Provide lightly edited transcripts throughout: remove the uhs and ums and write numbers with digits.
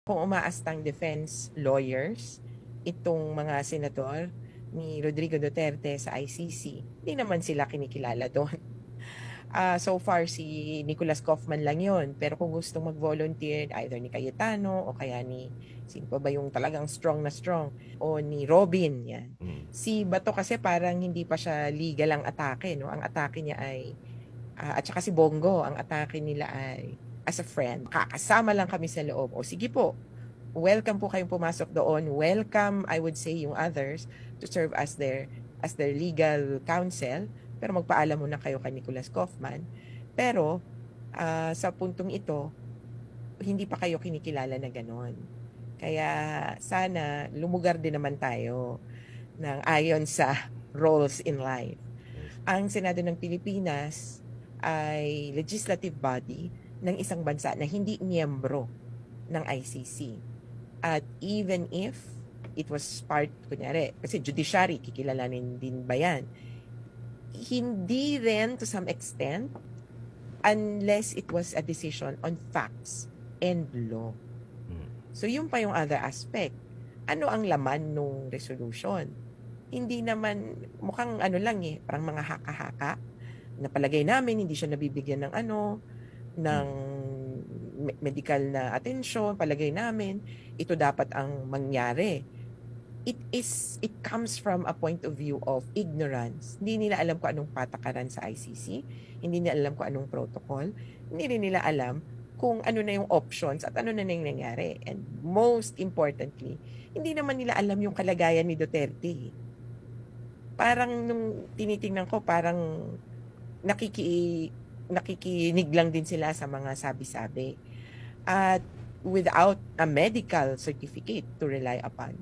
Kung umaastang defense lawyers, itong mga senador ni Rodrigo Duterte sa ICC, hindi naman sila kinikilala doon. So far, si Nicolas Kaufman lang yon. Pero kung gustong mag-volunteer, either ni Cayetano o kaya ni, sino pa ba yung talagang strong na strong? O ni Robin, yan. Si Bato kasi parang hindi pa siya legal ang atake, no? Ang atake niya ay, at saka si Bongo, ang atake nila ay as a friend. Kakasama lang kami sa loob. O sige po, welcome po kayong pumasok doon. Welcome, I would say, yung others to serve as their legal counsel. Pero magpaalam muna kayo kay Nicolas Kaufman. Pero sa puntong ito, hindi pa kayo kinikilala na ganon. Kaya sana lumugar din naman tayo ng ayon sa roles in life. Ang Senado ng Pilipinas ay legislative body ng isang bansa na hindi miyembro ng ICC. At even if it was part, kunyari, kasi judiciary, kikilalanin din ba yan? Hindi rin to some extent unless it was a decision on facts and law. So yun pa yung other aspect. Ano ang laman nung resolution? Hindi naman, mukhang ano lang parang mga haka-haka. Napalagay namin, hindi siya nabibigyan ng ng medical na atensyon, palagay namin, ito dapat ang mangyari. It comes from a point of view of ignorance. Hindi nila alam kung anong patakaran sa ICC, hindi nila alam kung anong protocol, hindi rin nila alam kung ano na yung options at ano na yung nangyari. And most importantly, hindi naman nila alam yung kalagayan ni Duterte. Parang nung tinitingnan ko, parang nakikinig lang din sila sa mga sabi-sabi. At without a medical certificate to rely upon,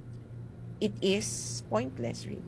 it is pointless really.